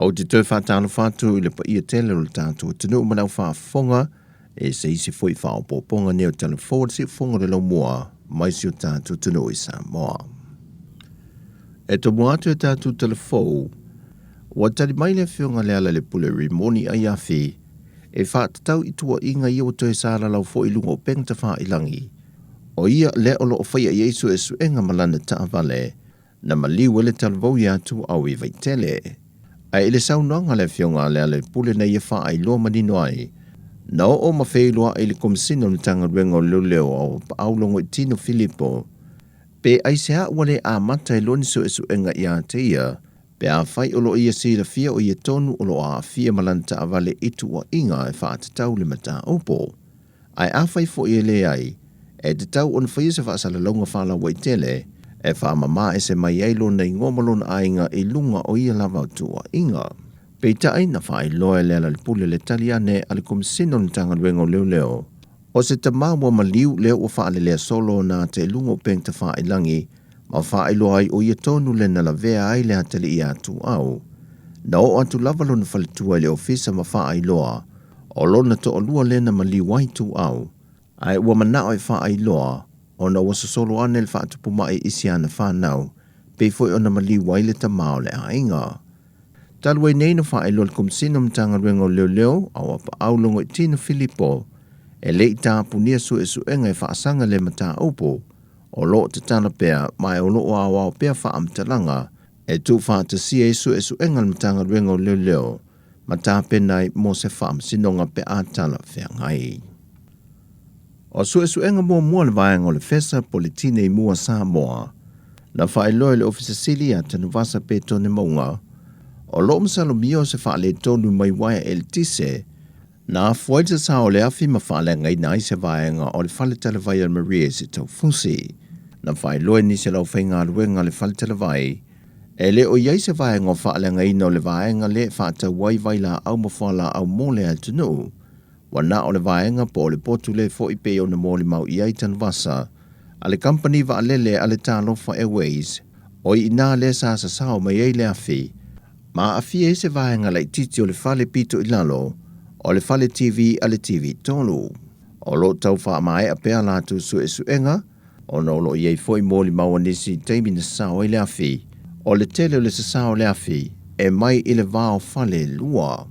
O te tau whātāna whātu I le pa ia tele o le tātou tunu manau whāwhonga e se isi fwoi whaopoponga neo tala forward si whonga le lau mua mai si o tātou tunu I Sāmoa. E to mua atu e tātou tala fōu, wa tali mai le whionga le ala le pule rimoni ai awhi e whātatau I tua inga I o toi sāra lau fo I lungo pengta wha ilangi. O ia le olo o whaia Iesu e suenga malana taa vale na maliu ele talvau I atu au I vaitele. Ai ele saunanga le whionga le ale pule na ia wha ai loa manino ai. Na o mawheiloa ele komisino ni tanga ruenga o leo au pa aulongo I tino Filipo. Pe ai se a wale a mata I loni so e suenga I a te ia, pe a whai olo ia sila fia o ia tonu olo a fia malanta a vale itu o inga e wha atatau le mata opo. Ai a whai fo ia le ai, e te tau on whai se wha asala longa whala waitele, e wha mama e se mai eilo nei ngomalona ainga I lunga o ia lava tua inga. Pei tai na wha loa le ala le pule le taliane ale komisino ni tanga ruenga o leo. O se ta maua maliu leo o wha ale lea solo na te lunga o pengta wha ilangi, ma wha loa ai o ia tonu le na la vea ai le atali I atu au. Na o atu lavalo na whalitua le ofisa ma wha loa, o lona to o lua le na maliu ai tu au. Ai ua manao e wha loa, o na wasa solo ane le whaatupu mai isi ana whanau, pe foi o na mali waile ta mao le a inga. Talwai nei na wha lo le kumsino mtanga ruenga o leo, awa pa aulongo I tino Filipo, e le ita punia su e suenga e whaasanga le mata opo, o lo te tana pea, mai o lo o awa o pea wha amtalanga, e tu wha te si e suenga le mtanga ruenga o leo, mata penai mo se wha amsinonga pe a tala whea ngai. O suenga mua le vaenga o le fesa po le tine I mua Sāmoa, na whaeloe le ofisa sili a tanu vasa pe tone maunga, o lo msalo mio se whaale tonu mai waia el tise, na fuaita sa o le afi ma whaale ngai na I se vaenga o le whale talawai al Maria se tau fusi, na whaeloe ni se lau whainga ruenga le whale talawai, e le o iei se vaenga o whaale ngai no le vaenga le whaata wai vaila au mawhala au mole al tunu, wana o le vaenga po le potu le fo I pe o na mōli mau I aitan vasa, a le company va alele a le Talofa Airways, o I nā le sa sao mai ei le afi, ma afi e se vaenga le titi o le fale pito I lalo, o le fale TV a le TV tolu. O lo tau wha mai a pea lātu suenga, o no lo iei fo I mōli mau anisi teimi na sao I le afi, o le tele o le sao le afi, e mai I le vāo fale lua.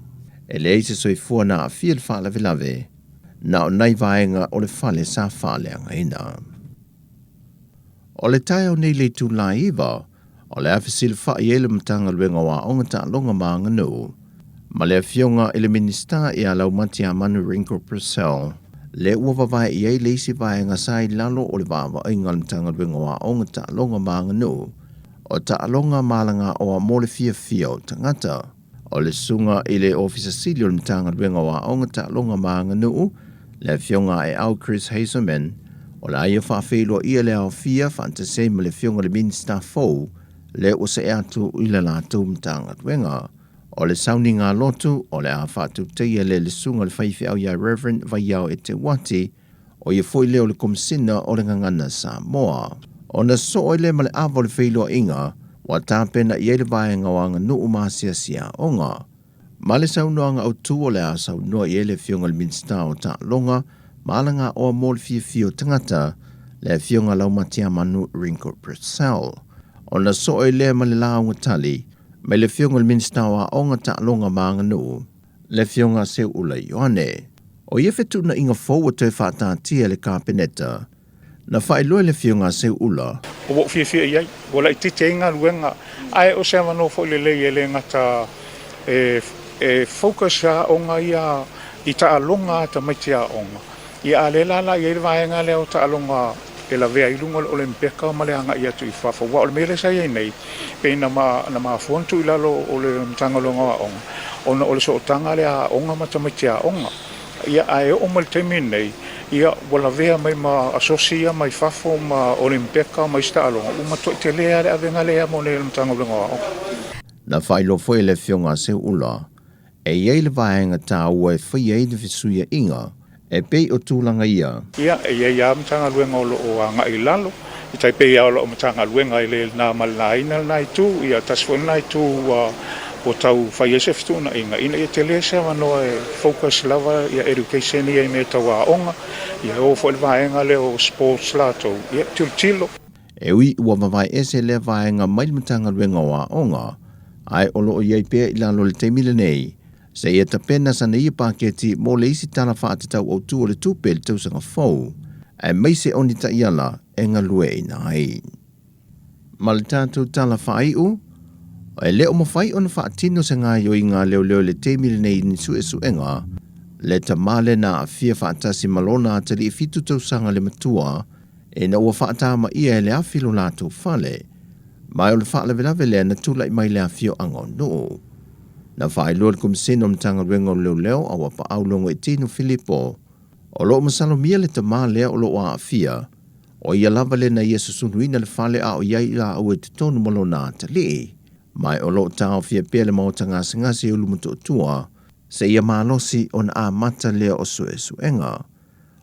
E le eise soi fua na a fia le wha lave, na o nei vaenga o le fale sa whale anga ina. O le tae o nei le tu la iwa, o le awhisil wha I ele matanga luenga wa onga ta longa maanga no, ma le fionga ele minista I a lau mati a manu rinko Purcell, le ua wawai I e leisi vaenga sai lalo o le wawa inga le matanga luenga wa onga ta longa maanga no, o ta longa malanga o a mole fia o tangata. O le sunga I le ofisa sili o le matanga ruenga wa onga ta longa maanga nuu, le fionga e au Chris Hazelman, o le aia whawhelo ia le au fia fantasei ma le fionga le minista fou, le o se atu I le lātou matanga ruenga. O le sauni ngā lotu, o le a whātu teia le sunga le whaifi au ia Reverend Vaiau e te wati, o ia foi leo le komisina o le ngangana Sāmoa. O na so le ma le awa le wheloa inga, wa tāpena I ele vaenga o anga nuu māsia sia onga. Ma le saunoanga au tu o le a saunoa I ele fionga le minsta o ta longa, malanga o a mōle fio tangata, le fionga lau matia manu Rinko Purcell. O na so le ma le launga tali, me le fionga le minsta o a onga ta longa maanga nuu, le fionga se ula Ioane. O ia fetu na inga fōua te whātātia le kāpeneta, na whaeloe le fionga se ula. O wok fia iai, wala I tite inga luenga, ai o se wano fo le le ngata focus ya onga ia I ta alonga ta maitia onga. Ia ale lala ia le vaenga le o ta alonga e la vea I lunga o le mpeka ma le anga ia tu I whafa. Wa o le mele sa iai nei, pe na ma fuantu I lalo o le mtanga longa onga. Ona o le so tanga le a onga ma ta maitia onga. Ia ai o mal temi nei, ia wala vea mai ma asosia mai fafo ma olimpeka mai sta alonga uma to te lea le avenga lea mo le mtanga longa. Na whailo foi le fionga se ula, e iei le vaenga tā ua e whai ei de visuia inga, e pei o tūlanga ia. Ia e iei a mtanga luenga o loo a ngai lalo, I tai pei a o loo mtanga luenga I le nā malina ina nai tū, ia tasfo nai tū o tau whai ese fitu na inga. Ina te lea se wanoa e focus lava ia education ia me tau a onga. Ia o fo le vaenga leo sports lato. Ia tilo. E ui ua mawai ese le vaenga mailimutanga ruenga wa onga. Ai olo o iei pia ilalo le teimile nei. Se ia tapena sana ia paketi mo le isi tala whaatatau au tu o le tupe le tausanga fau. E meise oni ta iala e ngalue ina ai. Ma le tātou tala whaiu, e leo mawhai ona whaatino se ngā yo i ngā leo le teimile nei ni su e suenga, le ta male na a fia whaatasi malona a tali i fitu tausanga le matua, e na ua whaatama ia e le awhilo lātou whale, mai o le whaalavelave lea na tula i mai le awhio ango no. Na whaai lua le kumisino mtanga ruenga leo awa pa aulongo e tino Filipo, o loo masalo mia le ta male o loo a fia, o ia lava le na ia susunuina le whale a o iai la au e te tonu malona a tali, mai o loo tau fia pia le maota ngasi ulu mutu tua, se ia malosi o na a mata lea o sue suenga.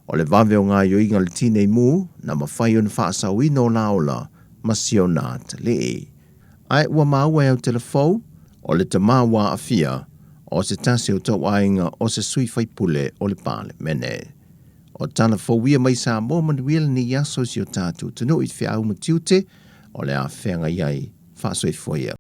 O le vave o ngā yoinga le tinei mu, na mawhai o na whaasawina o laola, masio na tali. Ai ua maua e au telefou, o le tamawa a fia, o se tasi o tau ainga o se sui whaipule o le pāle mene. O tana fawia mai Sāmoa manuila ni yaso si o tātou tunu i whiau matiute, o le a whenga iai, whaasoi foia.